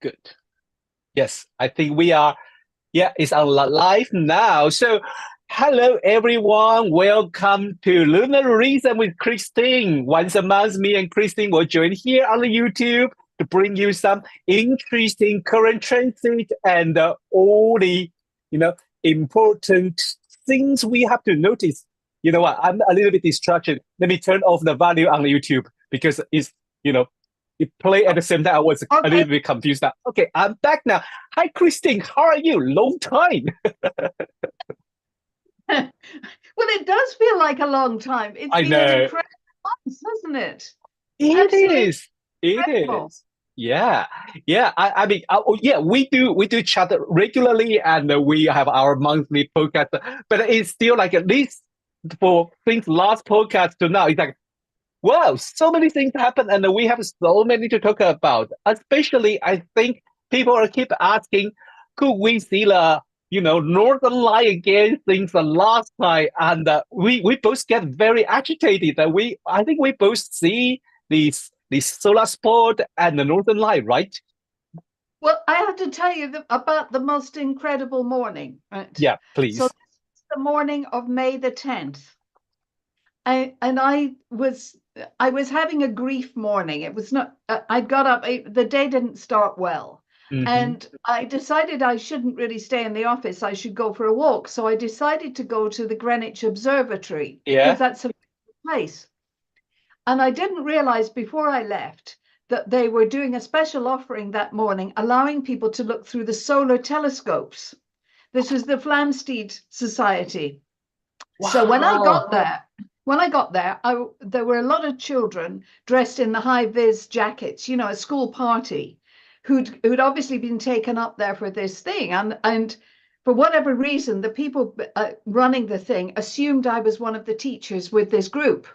Good. Yes, I think we are. Yeah, it's on live now. So, hello everyone. Welcome to Lunar Reason with Christine. Once a month, me and Christine will join here on the YouTube to bring you some interesting current trends and all the important things we have to notice. You know what? I'm a little bit distracted. Let me turn off the value on the YouTube because it's you know it play at the same time. I was a Okay. little bit confused now. Okay, I'm back now. Hi, Christine. How are you? Long time. Well, it does feel like a long time. It's I been an know. incredible month, hasn't it? It Absolutely is. It incredible. is. Yeah. Yeah. I mean, yeah, we do chat regularly and we have our monthly podcast, but it's still like at least for since last podcast to now, it's like, wow, so many things happen and we have so many to talk about. Especially, I think people are keep asking, could we see the Northern Light again since the last time? And we both get very agitated. I think we both see the solar spot and the Northern Light, right? Well, I have to tell you about the most incredible morning, right? Yeah, So please. this is the morning of May the 10th. I was having a grief morning. It was not, I got up, the day didn't start well. Hmm. And I decided I shouldn't really stay in the office. I should go for a walk. So I decided to go to the Greenwich Observatory because Yeah. that's a place. And I didn't realize before I left that they were doing a special offering that morning, allowing people to look through the solar telescopes. This was the Flamsteed Society. So Wow. when I got there, there were a lot of children dressed in the high vis jackets, a school party, who'd obviously been taken up there for this thing, and for whatever reason, the people running the thing assumed I was one of the teachers with this group.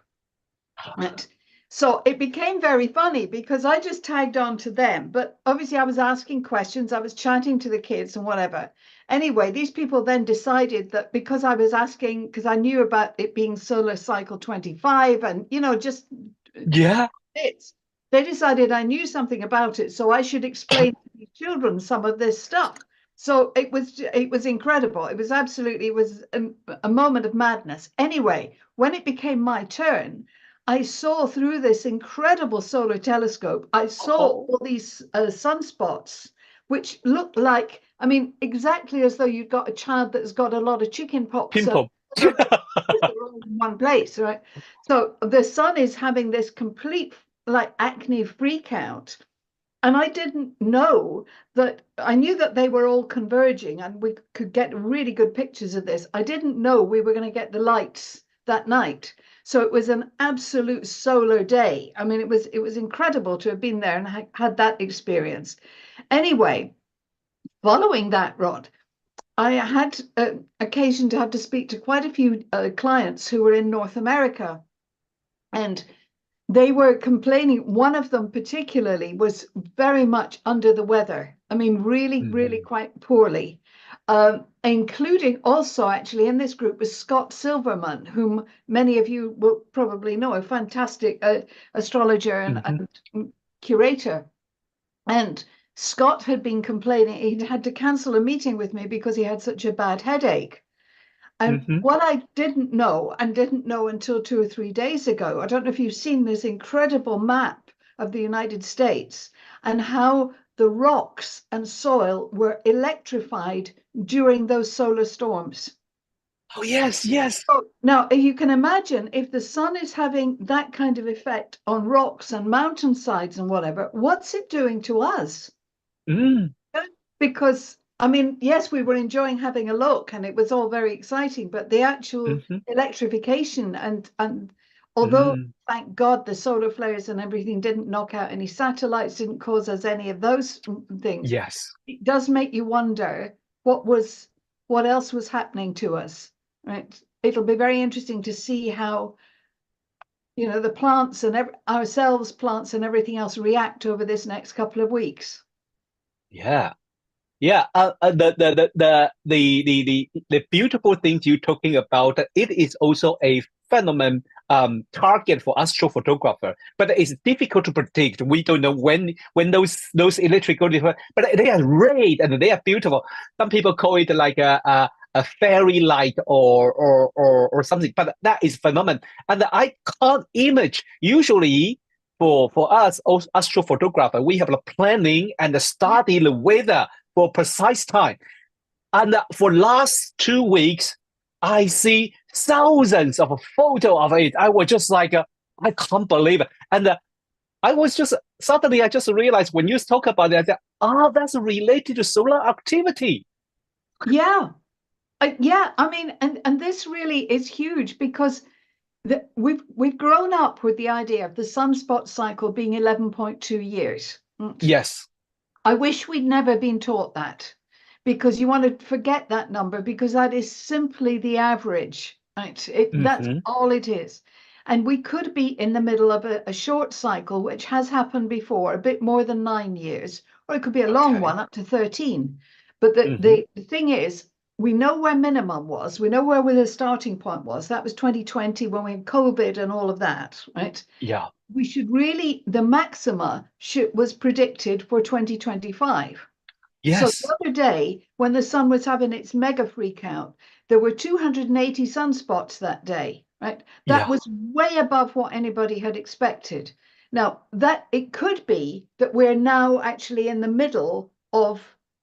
Right. So it became very funny because I just tagged on to them, but obviously I was asking questions, I was chatting to the kids and whatever. Anyway, these people then decided that because I was asking, because I knew about it being solar cycle 25 and, just Yeah. bits, they decided I knew something about it, so I should explain to the children some of this stuff. So it was incredible. It was a moment of madness. Anyway, when it became my turn, I saw through this incredible solar telescope, I saw Oh, all these sunspots, which looked like, I mean, exactly as though you've got a child that's got a lot of chicken pox. pimple. They're all in one place, right? So the sun is having this complete like acne freak out. And I didn't know that. I knew that they were all converging and we could get really good pictures of this. I didn't know we were going to get the lights that night. So it was an absolute solar day. I mean, it was incredible to have been there and had that experience. Anyway, following that, Rod, I had occasion to have to speak to quite a few clients who were in North America, and they were complaining. One of them particularly was very much under the weather. I mean, really, really Mhm. quite poorly. Including also actually in this group was Scott Silverman, whom many of you will probably know, a fantastic astrologer Mhm. and curator. And Scott had been complaining, he'd had to cancel a meeting with me because he had such a bad headache. And Mhm. what I didn't know, and didn't know until 2 or 3 days ago, I don't know if you've seen this incredible map of the United States and how the rocks and soil were electrified during those solar storms. Oh, yes, yes. So now you can imagine if the sun is having that kind of effect on rocks and mountainsides and whatever, what's it doing to us? Mm. Because I mean, yes, we were enjoying having a look and it was all very exciting, but the actual Mhm. electrification and although Mm. thank God the solar flares and everything didn't knock out any satellites, didn't cause us any of those things, Yes. it does make you wonder what else was happening to us, right? It'll be very interesting to see how the plants and ourselves, plants and everything else react over this next couple of weeks. Yeah. Yeah, the beautiful thing you're talking about, it is also a phenomenon target for astrophotographer, but it's difficult to predict. We don't know when those electrical, but they are great and they are beautiful. Some people call it like a fairy light or something, but that is phenomenon. And I can't image usually. For us, astrophotographer, we have a planning and study the weather for precise time. And for last 2 weeks, I see thousands of photos of it. I was just like, I can't believe it. And I was just suddenly I just realized when you talk about it, that's related to solar activity. Yeah. Yeah, I mean, and this really is huge because we've grown up with the idea of the sunspot cycle being 11.2 years. Yes. I wish we'd never been taught that, because you want to forget that number, because that is simply the average, right? That's all it is. And we could be in the middle of a short cycle, which has happened before, a bit more than 9 years, or it could be a long one up to 13. But the thing is, we know where minimum was. We know where the starting point was. That was 2020 when we had COVID and all of that, right? Yeah. We should really, the maxima was predicted for 2025. So Yes. the other day, when the sun was having its mega freak out, there were 280 sunspots that day, right? That was way above what anybody had expected. Now, that it could be that we're now actually in the middle of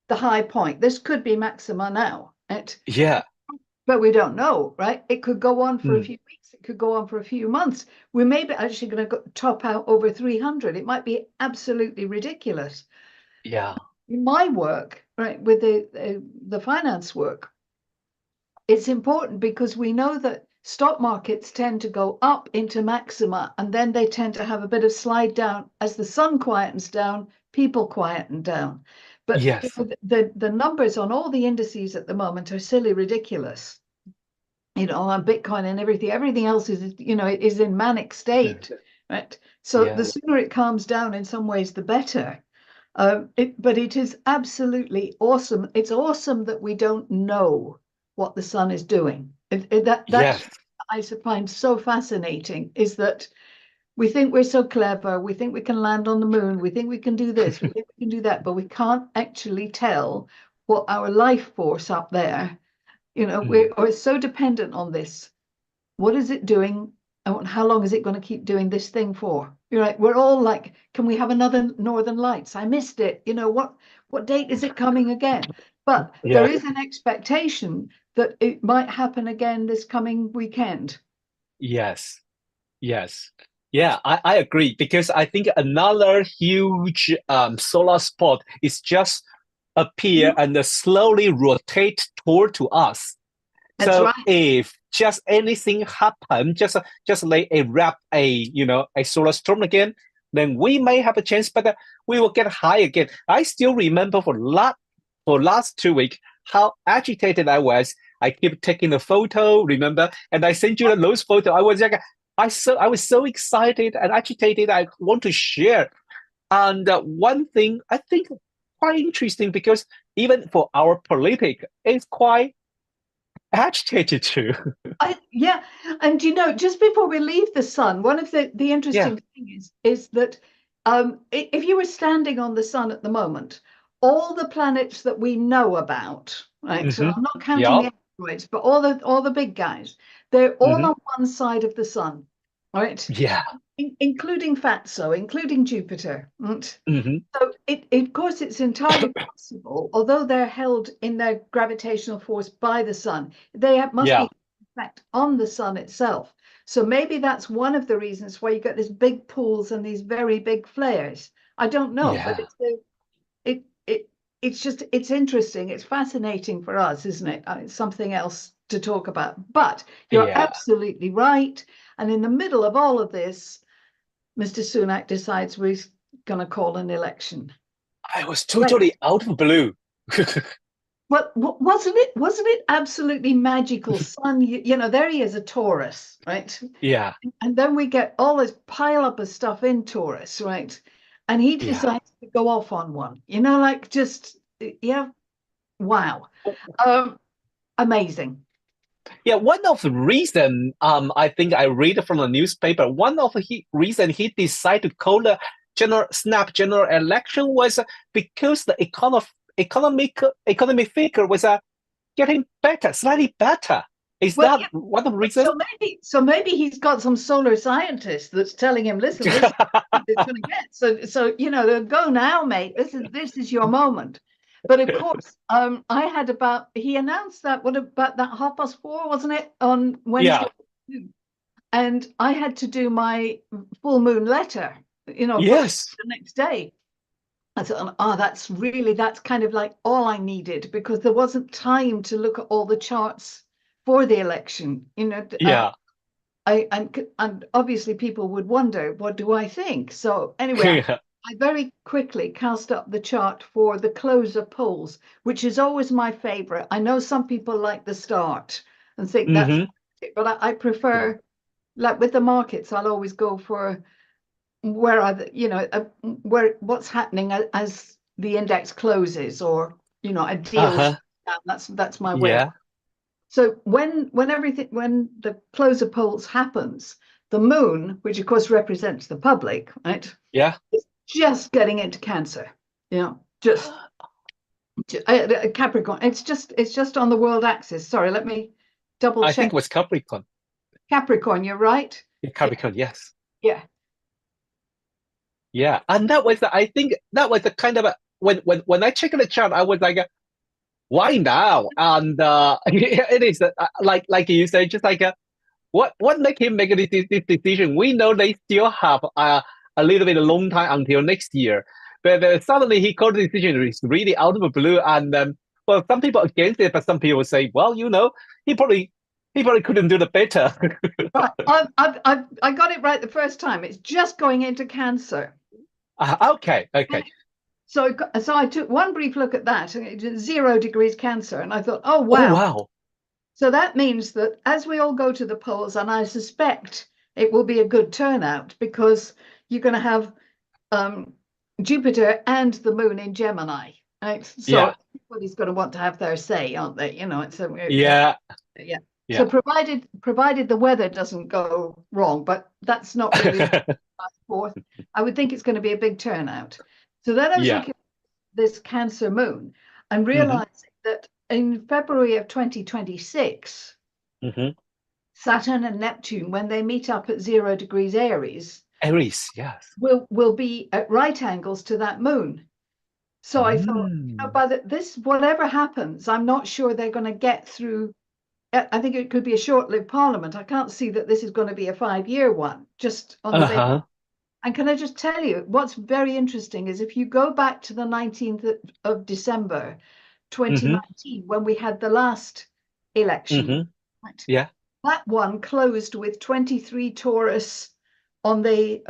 the high point. This could be maxima now, right? Yeah. But we don't know, right? It could go on for a few weeks. It could go on for a few months. We may be actually going to top out over 300. It might be absolutely ridiculous. Yeah. In my work, right, with the finance work, it's important because we know that stock markets tend to go up into maxima, and then they tend to have a bit of slide down as the sun quietens down, people quieten down. But Yes. the numbers on all the indices at the moment are silly ridiculous. On Bitcoin and everything else is, it is in manic state, right? So the sooner it calms down, in some ways, the better. But it is absolutely awesome. It's awesome that we don't know what the sun is doing. That's I find so fascinating, is that we think we're so clever. We think we can land on the moon. We think we can do this. We think we can do that, but we can't actually tell what our life force up there. We're so dependent on this. What is it doing? And how long is it going to keep doing this thing for? You're right. We're all like, can we have another Northern Lights? I missed it. What date is it coming again? But there is an expectation that it might happen again this coming weekend. Yes. Yes. Yeah, I agree, because I think another huge solar spot is just appear and slowly rotate toward to us. That's So right. if just anything happen, just like a solar storm again, then we may have a chance, but we will get high again. I still remember for last 2 weeks how agitated I was. I keep taking the photo, remember, and I sent you those photos. I was like, I was so excited and agitated. I want to share. And one thing I think quite interesting, because even for our politic, it's quite agitated too. Yeah, and just before we leave the sun, one of the interesting things is that if you were standing on the sun at the moment, all the planets that we know about, right? So I'm not counting the asteroids, but all the big guys, they're all on one side of the sun, right? Yeah. Including Fatso, including Jupiter. Right? Mm-hmm. So of course, it's entirely possible, although they're held in their gravitational force by the sun, they must be effect on the sun itself. So maybe that's one of the reasons why you get these big pools and these very big flares. I don't know, but it's interesting. It's fascinating for us, isn't it? It's something else to talk about. But you're absolutely right. And in the middle of all of this, Mr. Sunak decides we're going to call an election. I was totally out of blue. Well, wasn't it absolutely magical? Sun, there he is, a Taurus, right? Yeah. And then we get all this pile up of stuff in Taurus, right? And he decides to go off on one, wow. Amazing. Yeah, one of the reason I think I read from the newspaper, one of the reason he decided to call the general election was because the economic figure was getting better, slightly better. Is Well, that yeah, one of the so reason? maybe he's got some solar scientist that's telling him, listen, this is what it's going to get. So go now, mate. This is your moment. But of course, I had he announced that what about that 4:30, wasn't it, on Wednesday? Yeah. And I had to do my full moon letter, for Yes. the next day. I thought, oh, that's kind of like all I needed, because there wasn't time to look at all the charts for the election. Yeah. And obviously people would wonder, what do I think? So anyway, I very quickly cast up the chart for the close of polls, which is always my favorite. I know some people like the start and think that's Hmm. it, but I Yeah. prefer, like with the markets, I'll always go for where what's happening as the index closes, or a deal. Uh-huh. That's my way of. Yeah. So when the close of polls happens, the moon, which of course represents the public, right, Yeah. is just getting into Cancer. Just Capricorn. It's just on the world axis. Sorry, let me double I think check. it was Capricorn. Capricorn, you're right. Yeah, Yeah, Capricorn, yes. yeah, Yeah. And that was I think that was the kind of when I checked the chart, I was like, why now? And it is like you say, just like what make him make this decision? We know they still have a little bit long time until next year, but suddenly he called the decision. It's really out of the blue, and well, some people against it, but some people say, well, he probably he probably couldn't do the better. right. I got it right the first time. It's just going into Cancer. Okay, okay. So I took one brief look at that, 0 degrees Cancer, and I thought, oh Oh wow. wow. So that means that as we all go to the polls, and I suspect it will be a good turnout, because you're going to have um, Jupiter and the moon in Gemini, right? So Yeah, everybody's going to want to have their say, aren't they? So yeah, yeah. So yeah. provided the weather doesn't go wrong, but that's not really forth. I would think it's going to be a big turnout. So then I was Yeah. looking at this Cancer moon and Hmm. realizing that in February of 2026, Hmm. Saturn and Neptune, when they meet up at 0 degrees Aries, Aries, yes. will be at right angles to that moon. So I thought, Mm. by this, whatever happens, I'm not sure they're going to get through. I think it could be a short-lived parliament. I can't see that this is going to be a 5-year one, just on the basis. Uh-huh. And can I just tell you, what's very interesting is if you go back to the 19th of December Hmm. 2019, when we had the last election, Hmm. right, Yeah. that one closed with 23 Taurus on the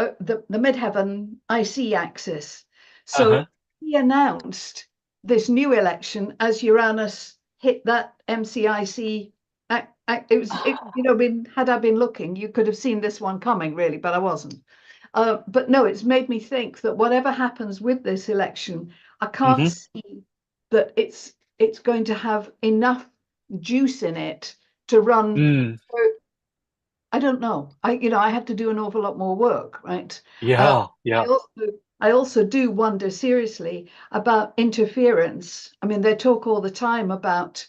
midheaven IC axis. So Uh-huh. he announced this new election as Uranus hit that MCIC. Had I been looking, you could have seen this one coming, really, but I wasn't. But no, it's made me think that whatever happens with this election, I can't Hmm. see that it's going to have enough juice in it to run. Mm. I don't know. I have to do an awful lot more work, right? Uh, Yeah, I yeah. also I also do wonder seriously about interference. I mean, they talk all the time about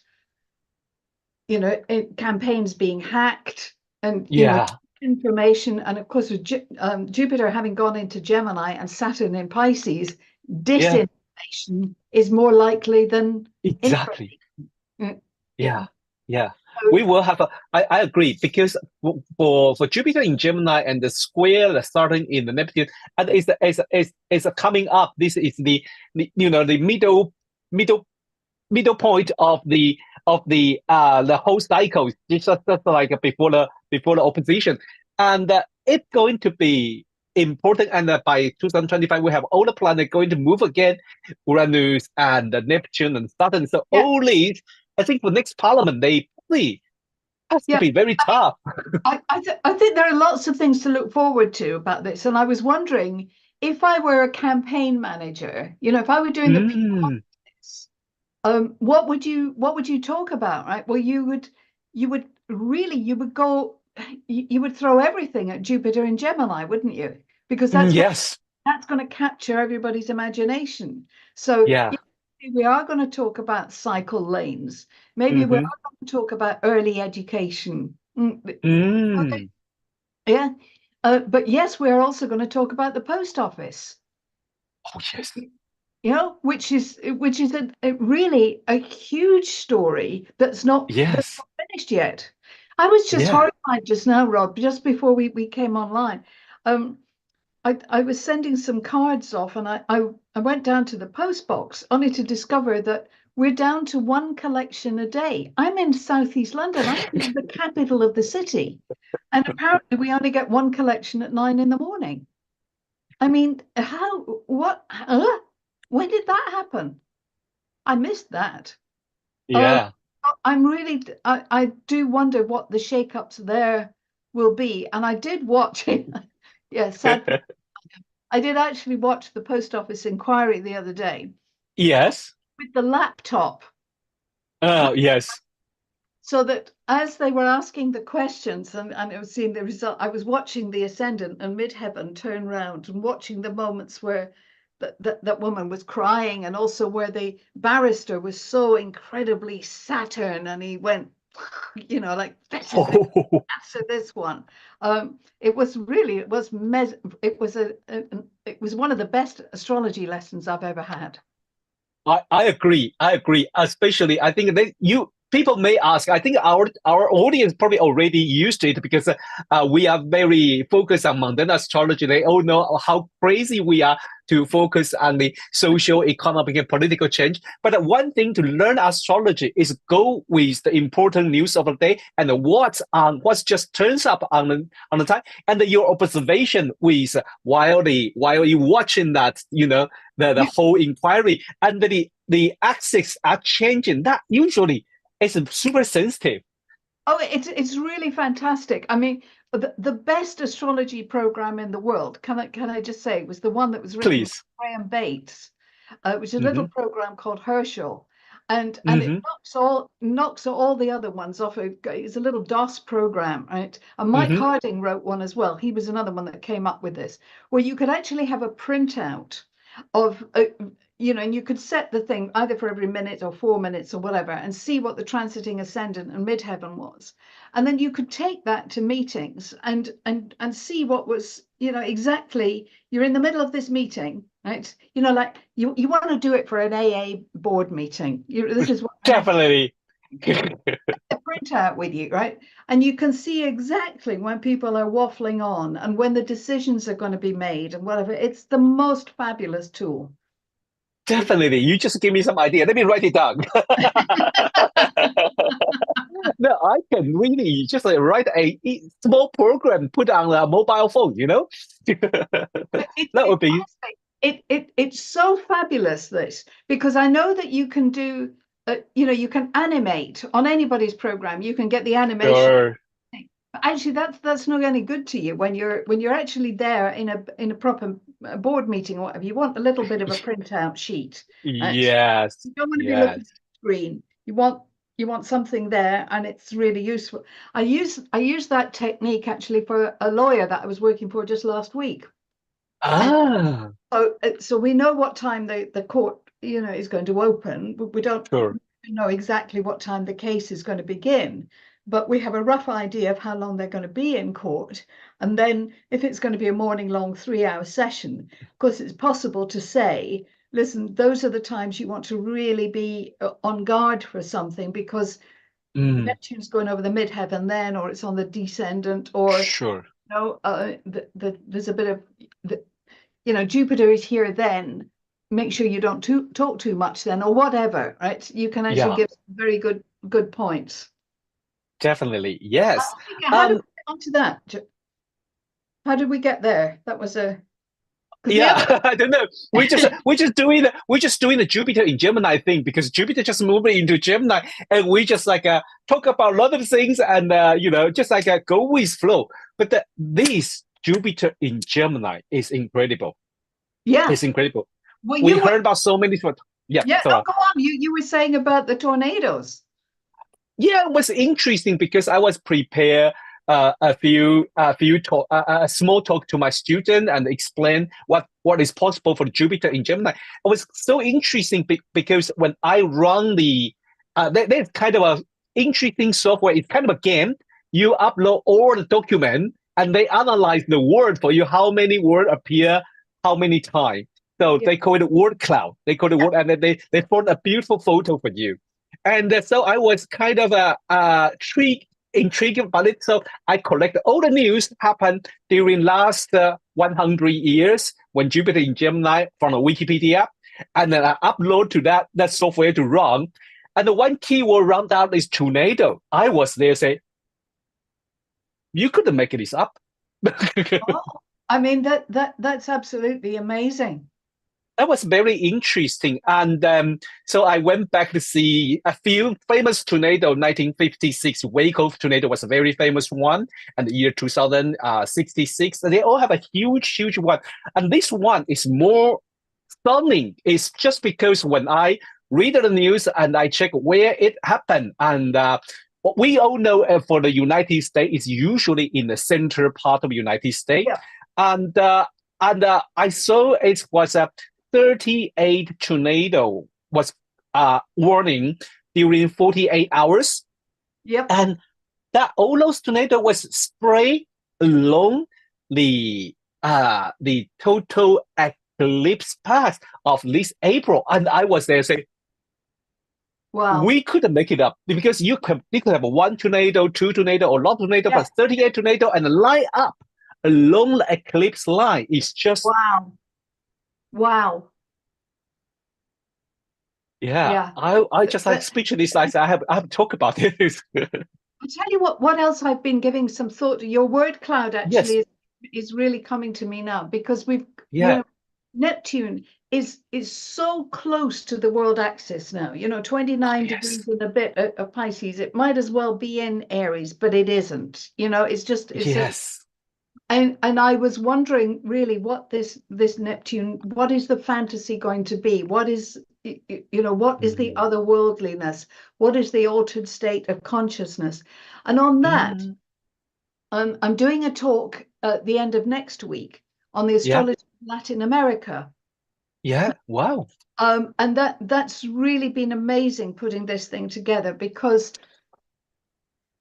campaigns being hacked, and Yeah, information. And of course, with Jupiter having gone into Gemini and Saturn in Pisces, yeah, disinformation is more likely than exactly. information. Yeah. Yeah, yeah. So, We will have I agree because for Jupiter in Gemini and the square the Saturn in the Neptune and it's coming up. This is the middle middle point of the whole cycle. It's just like before the opposition, and it's going to be important. And by 2025, we have all the planets going to move again, Uranus and Neptune and Saturn. So yeah, all these, I think, for next Parliament, they probably has to yeah. be very I mean, tough. I think there are lots of things to look forward to about this. And I was wondering, if I were a campaign manager, if I were doing the PR, Mm, what would you talk about, right? Well, you would. you would you would throw everything at Jupiter and Gemini, wouldn't you? Because Yes. that's going to capture everybody's imagination. So Yeah. yeah, we are going to talk about cycle lanes. Maybe we Mm-hmm. are going to talk about early education. Okay. Mm. Yeah. But yes, we're also going to talk about the post office. Oh, yes. Which is a really a huge story that's Yes. not finished yet. I was just Yeah. horrified just now, Rob, just before we came online. Um, I was sending some cards off, and I went down to the post box only to discover that we're down to one collection a day. I'm in Southeast London. I'm in the capital of the city, and apparently we only get one collection at 9 in the morning. I mean, when did that happen? I missed that. Um, Yeah. I do wonder what the shakeups there will be. And I did watch it. Yeah, sadly, I did actually watch the post office inquiry the other day Yes. with the laptop, Oh, yes. so that as they were asking the questions and I was seeing the result, I was watching the ascendant and midheaven turn round and watching the moments where that woman was crying, and also where the barrister was so incredibly Saturn, and he went, like, this is the Oh, answer, this one. It was really, it was one of the best astrology lessons I've ever had. I agree. I agree. Especially, I think that people may ask. I think our audience probably already used to it because we are very focused on mundane astrology. They all know how crazy we are to focus on the social, economic, and political change. But one thing to learn astrology is go with the important news of the day and what's just turns up on the time, and your observation with while you watching that, the whole inquiry, and the axes are changing. That usually is super sensitive. Oh, it's really fantastic. I mean, the best astrology program in the world, can I just say, was the one that was written by Please. Graham Bates, which is a little Mm-hmm. program called Herschel, and it Mm-hmm. knocks all the other ones off. It's a little DOS program, right? And Mike Mm-hmm. Harding wrote one as well. He was another one that came up with this, where you could actually have a printout of and you could set the thing either for every minute or 4 minutes or whatever, and see what the transiting ascendant and midheaven was, and then you could take that to meetings and see what was, exactly. You're in the middle of this meeting, right? Like, you want to do it for an AA board meeting. This is what Definitely. a printout with you, right? And you can see exactly when people are waffling on and when the decisions are going to be made and whatever. It's the most fabulous tool. Definitely. You just give me some idea. Let me write it down. No, I can really just write a small program, put on a mobile phone, That would be Honestly, it's so fabulous, this, because I know that you can do, you can animate on anybody's program. You can get the animation. sure. Actually, that's not any good to you when you're actually there in a proper board meeting or whatever. You want a little bit of a printout sheet, right? Yes. You don't want to be looking at Yes. the screen. You want something there, and it's really useful. I use that technique actually for a lawyer that I was working for just last week. And Ah, so we know what time the court, is going to open, but we don't sure. know exactly what time the case is going to begin. But we have a rough idea of how long they're going to be in court. And then if it's going to be a morning long 3-hour session, of course, it's possible to say, listen, those are the times you want to really be on guard for something, because Mm, Neptune's going over the midheaven then, or it's on the descendant, or sure. there's a bit of Jupiter is here then. Make sure you don't talk too much then, or whatever, right? You can actually Yeah, give very good points. definitely. How Yes. did we get, how did Um, we get onto that? How did we get there? That was because the other. yeah, I don't know. We're just doing the Jupiter in Gemini thing because Jupiter just moved into Gemini, and we just talk about a lot of things, and just go with flow. But this Jupiter in Gemini is incredible. Yeah. It's incredible. Well, We you were. heard about so many. Yeah, Yeah. No, sorry. go on. You were saying about the tornadoes. yeah, it was interesting because I was prepared a few talk, a small talk to my student and explain what is possible for Jupiter in Gemini. It was so interesting because when I run there's kind of a interesting software. It's kind of a game. You upload all the document and they analyze the word for you. How many words appear? How many times? So Yeah. they call it word cloud. They call it word, and then they form a beautiful photo for you. And so I was kind of intrigued about it. So I collected all the news happened during last 100 years when Jupiter in Gemini from a Wikipedia, and then I upload to that software to run. And the one keyword run down is tornado. I was there say, you couldn't make this up. Oh, I mean that's absolutely amazing. That was very interesting. And so I went back to see a few famous tornado. 1956 Waco tornado was a very famous one. And the year 2066, they all have a huge one. And this one is more stunning. It's just because when I read the news and I check where it happened, and what we all know for the United States is usually in the center part of the United States. Yeah. And I saw it was a 38 tornado was warning during 48 hours. Yep. And that all those tornado was sprayed along the total eclipse path of this April. And I was there saying, Wow. we couldn't make it up because you could have one tornado, two tornado, or lot tornado, Yeah. but 38 tornado and line up along the eclipse line is just Wow. Wow. yeah. I just like speechless. I have to talk about it. I'll tell you what else I've been giving some thought to. Your word cloud actually Yes. is really coming to me now because we've Yeah. Neptune is so close to the world axis now. 29 degrees and a bit of Pisces. It might as well be in Aries, but it isn't. It's Yes. and I was wondering really what this Neptune, what is the fantasy going to be? What is what is the otherworldliness? What is the altered state of consciousness? And on that, I'm doing a talk at the end of next week on the astrology of Latin America. Yeah. Wow. And that's really been amazing putting this thing together because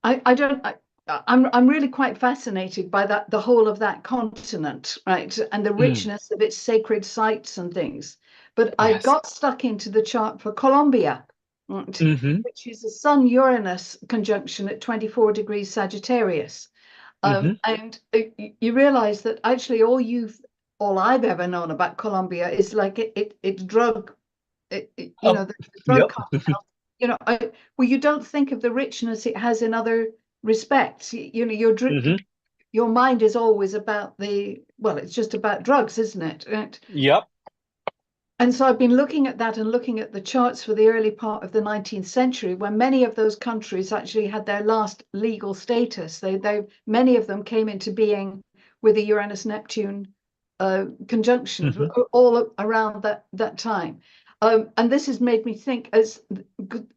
I'm really quite fascinated by the whole of that continent, right? And the richness of its sacred sites and things. But I got stuck into the chart for Colombia, right? Which is a Sun-Uranus conjunction at 24 degrees Sagittarius. And you realize that actually all I've ever known about Colombia is like it's drug, the drug cartel. Well, you don't think of the richness it has in other respects. Your mind is always about it's just about drugs, isn't it? Right? Yep. And so I've been looking at that and looking at the charts for the early part of the 19th century, when many of those countries actually had their last legal status. Many of them came into being with the Uranus-Neptune conjunction all around that time. And this has made me think, as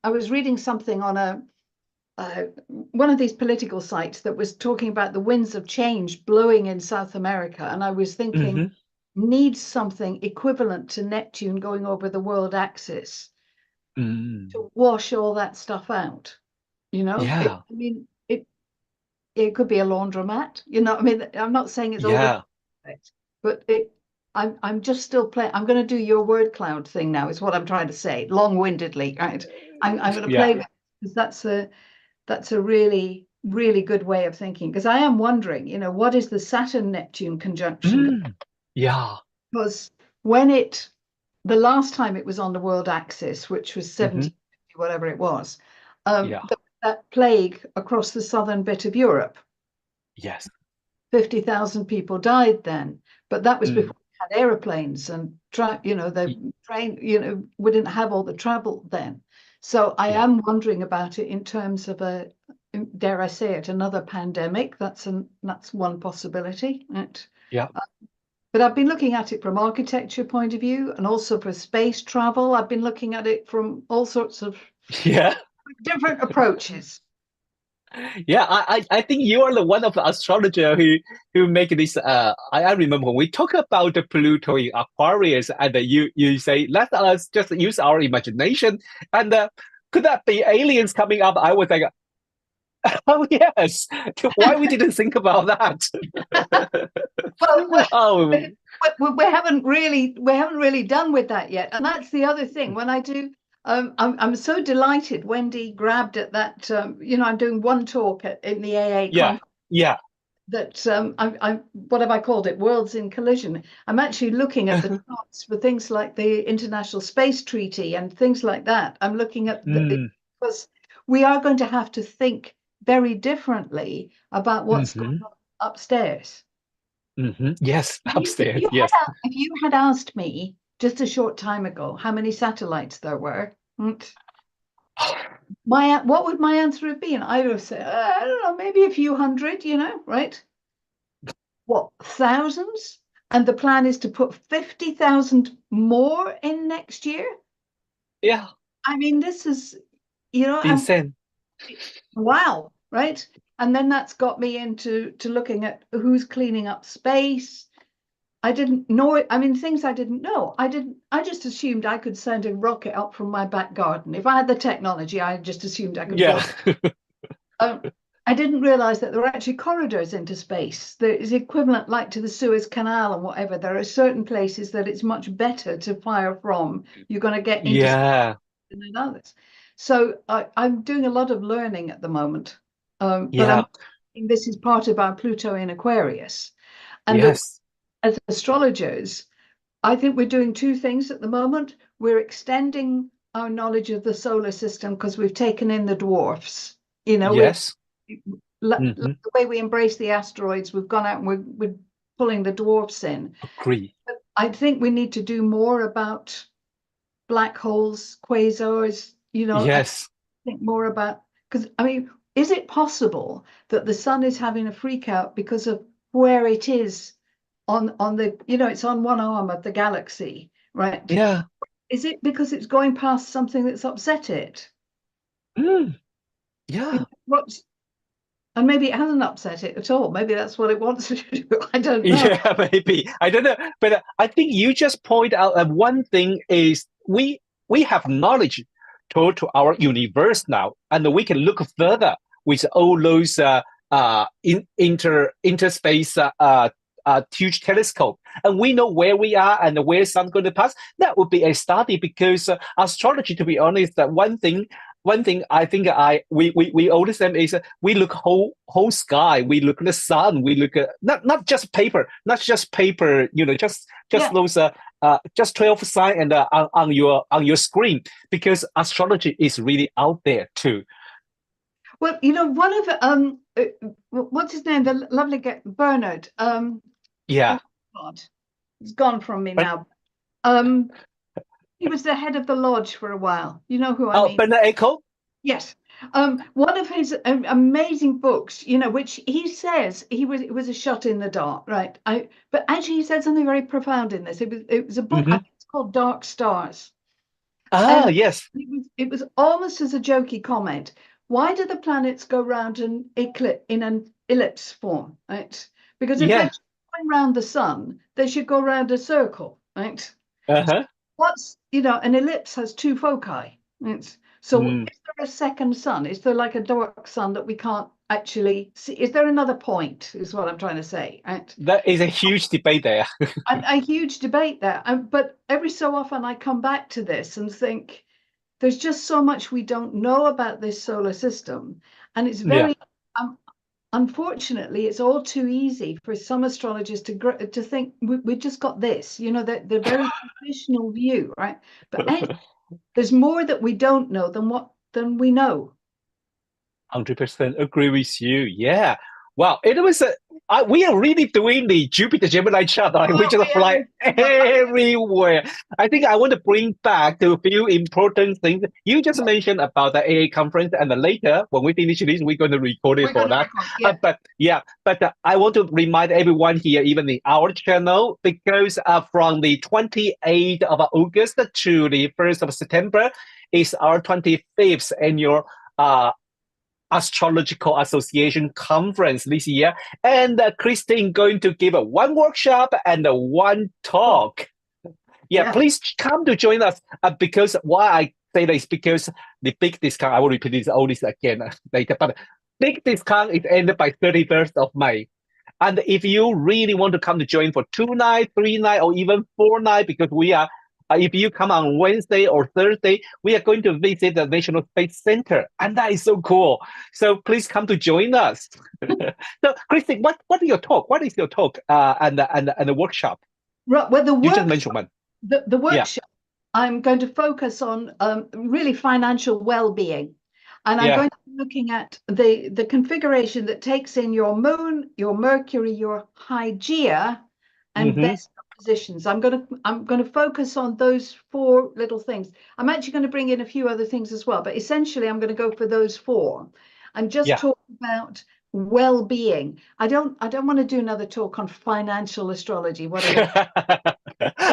I was reading something on one of these political sites that was talking about the winds of change blowing in South America. And I was thinking, needs something equivalent to Neptune going over the world axis to wash all that stuff out. Yeah. It could be a laundromat. I'm not saying it's all perfect, but I'm just still playing. I'm going to do your word cloud thing now, is what I'm trying to say, long-windedly, right? I'm going to play with it because that's a really, really good way of thinking. Because I am wondering, what is the Saturn-Neptune conjunction? Yeah. Because the last time it was on the world axis, which was 1750, whatever it was, that plague across the southern bit of Europe. Yes. 50,000 people died then, but that was before we had airplanes and the train, we didn't have all the travel then. So I am wondering about it in terms of dare I say it, another pandemic. That's one possibility. Right? Yeah. But I've been looking at it from architecture point of view and also for space travel. I've been looking at it from all sorts of different approaches. Yeah, I think you are the one of the astrologer who make this. I remember when we talk about the Pluto in Aquarius, and you say let us just use our imagination, and could that be aliens coming up? I was like, oh yes, why we didn't think about that? Well, Oh we haven't really done with that yet, and that's the other thing. When I do, I'm so delighted. Wendy grabbed at that. I'm doing one talk in the AA yeah, conference yeah. that I'm what have I called it? Worlds in Collision. I'm actually looking at the charts for things like the International Space Treaty and things like that. I'm looking at because we are going to have to think very differently about what's going on upstairs. Yes, If upstairs. you Yes. if you had asked me just a short time ago how many satellites there were, what would my answer have been? I would have said, I don't know, maybe a few hundred, right? What, thousands? And the plan is to put 50,000 more in next year? Yeah. I mean, this is, and Insane. wow, right? And then that's got me into looking at who's cleaning up space. I didn't know it. I mean, things I didn't know. I just assumed I could send a rocket up from my back garden. If I had the technology, I just assumed I could Yeah. I didn't realize that there were actually corridors into space. There is equivalent like to the Suez Canal and whatever. There are certain places that it's much better to fire from. You're going to get into space Yeah. than others. So I'm doing a lot of learning at the moment. But Yeah. this is part of our Pluto in Aquarius. And that Yes. as astrologers, I think we're doing two things at the moment. We're extending our knowledge of the solar system because we've taken in the dwarfs. Yes. The way we embrace the asteroids, we've gone out and we're pulling the dwarfs in. Agree. But I think we need to do more about black holes, quasars, Yes. I think more about, because I mean, is it possible that the sun is having a freak out because of where it is on the, it's on one arm of the galaxy, right? Yeah. Is it because it's going past something that's upset it? Yeah. What's And maybe it hasn't upset it at all. Maybe that's what it wants to do. I don't know. Yeah, maybe. I don't know. But I think you just point out that one thing is we have knowledge to our universe now, and we can look further with all those interspace huge telescope, and we know where we are and where sun's going to pass. That would be a study because astrology, to be honest, that one thing I think we always say is we look whole sky, we look at the sun, we look at not just paper, just those just 12 sign and on your screen, because astrology is really out there too. Well, one of what's his name, the lovely guy, Bernard. Yeah. Oh God, he's gone from me But now. He was the head of the lodge for a while. You know who I oh, mean? Bernard Echo. Yes. One of his amazing books, which he says it was a shot in the dark, right? But actually he said something very profound in this. It was a book, I think it's called Dark Stars. Ah, And yes. it was almost as a jokey comment. Why do the planets go round in an ellipse form, right? Because if they're Yeah. going round the sun, they should go round a circle, right? Uh-huh. An ellipse has two foci, right? So is there a second sun? Is there like a dark sun that we can't actually see? Is there another point, is what I'm trying to say, right? That is a huge debate there. A huge debate there. But every so often I come back to this and think, there's just so much we don't know about this solar system. And it's Yeah. very, unfortunately, it's all too easy for some astrologers to think we just got this, the very traditional view, right? But there's more that we don't know than we know. 100% agree with you. Yeah. Wow. It was we are really doing the Jupiter Gemini chart. Like, we Oh, just fly everywhere. I think I want to bring back to a few important things. You just mentioned about the AA conference, and then later when we finish this, we're going to record it we're for going to that. record, yeah. But I want to remind everyone here, even in our channel, because from the 28th of August to the 1st of September is our 25th annual Astrological Association conference this year, and Christine going to give a one workshop and a one talk. Yeah, please come to join us. Because why I say this, because the big discount, I will repeat this all this again later, but big discount is ended by 31st of May. And if you really want to come to join for 2 nights, 3 nights, or even 4 nights, because we are, if you come on Wednesday or Thursday, we are going to visit the National Space Center, and that is so cool. So please come to join us. So, Christine, what is your talk? What is your talk and the workshop? Right. Well, you just mentioned one. The workshop, I'm going to focus on really financial well-being. And I'm going to be looking at the configuration that takes in your moon, your Mercury, your Hygeia, and Vesta positions. I'm going to focus on those 4 little things. I'm actually going to bring in a few other things as well, but essentially I'm going to go for those 4 and just talk about well-being. I don't want to do another talk on financial astrology. What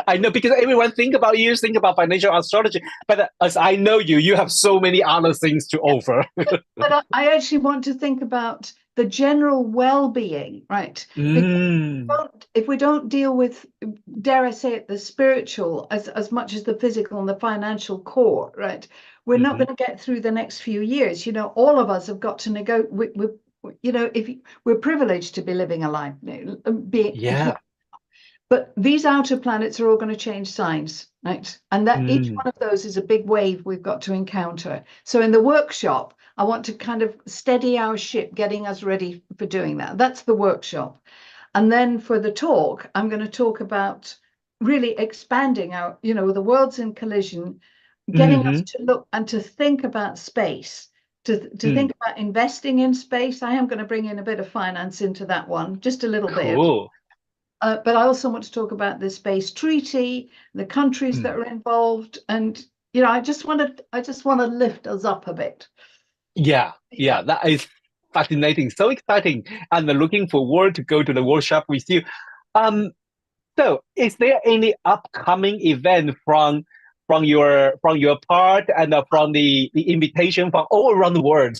I know, because everyone think about financial astrology, but as I know you have so many other things to offer. But I actually want to think about the general well-being, right? If we don't deal with, dare I say it, the spiritual as much as the physical and the financial core, right? We're not going to get through the next few years. You know, all of us have got to negotiate. You know, if we're privileged to be living a life, but these outer planets are all going to change signs, right? And that each one of those is a big wave we've got to encounter. So in the workshop, I want to kind of steady our ship, getting us ready for doing that. That's the workshop. And then for the talk, I'm going to talk about really expanding our, you know, the world's in collision, getting us to look and to think about space. To think about investing in space. I am going to bring in a bit of finance into that one, just a little bit. But I also want to talk about the space treaty, the countries that are involved, and you know, I just want to lift us up a bit. Yeah, that is fascinating, so exciting, and looking forward to go to the workshop with you. So, is there any upcoming event from your part and from the invitation from all around the world?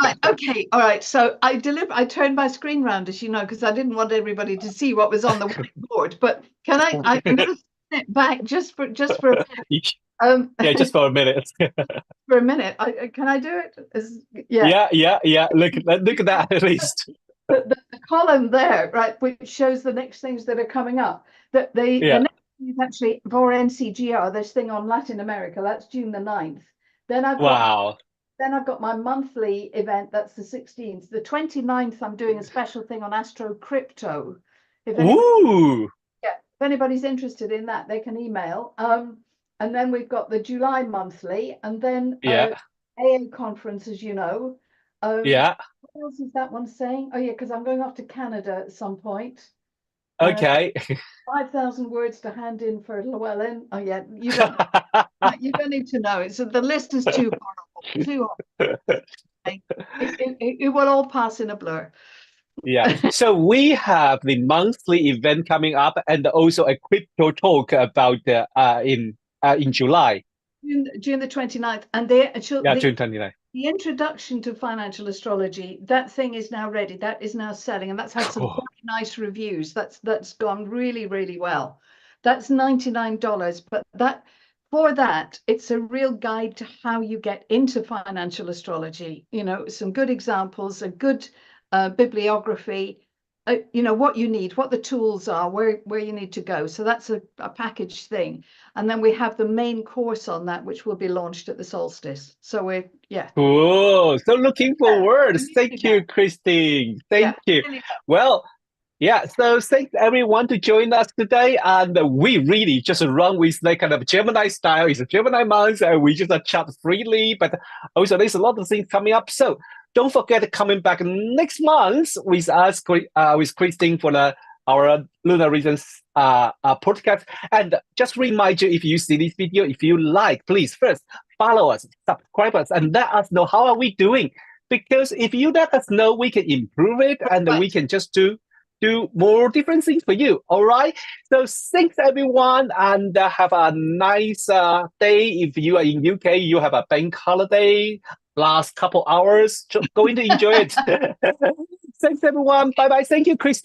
Right. Okay. All right. So I turned my screen round, as you know, because I didn't want everybody to see what was on the whiteboard. But can I'm going to sit it back just for a minute. Yeah, just for a minute. For a minute. Can I do it? Yeah. Look at that, at least. The column there, right, which shows the next things that are coming up. The next thing is actually for NCGR, this thing on Latin America. That's June the 9th. Then I've got my monthly event. That's the 16th. The 29th, I'm doing a special thing on Astro Crypto. If anybody's interested in that, they can email. And then we've got the July monthly, and then AA conference, as you know. What else is that one saying? Oh yeah, because I'm going off to Canada at some point. Okay. 5,000 words to hand in for Llewellyn. Oh yeah, you don't need to know it. So the list is too horrible. It will all pass in a blur. Yeah. So we have the monthly event coming up, and also a crypto talk about in July. June the 29th, and June 29th. The introduction to financial astrology, that thing is now ready. That is now selling, and that's had some very nice reviews. That's gone really, really well. That's $99, but for that, it's a real guide to how you get into financial astrology. You know, some good examples, a good bibliography. You know what you need, what the tools are, where you need to go. So that's a packaged thing. And then we have the main course on that, which will be launched at the solstice. So Cool. So looking forward. Thank you, Christine. Thank you. Well, so thanks everyone to join us today. And we really just run with that kind of Gemini style. It's a Gemini month, and we just chat freely, but also there's a lot of things coming up. So don't forget coming back next month with us, with Christine, for our Lunar Reasons podcast. And just remind you, if you see this video, if you like, please first follow us, subscribe us, and let us know how are we doing. Because if you let us know, we can improve it, and we can just do more different things for you. All right. So thanks everyone, and have a nice day. If you are in UK, you have a bank holiday last couple hours. Going to enjoy it. Thanks, everyone. Bye bye. Thank you, Christeen.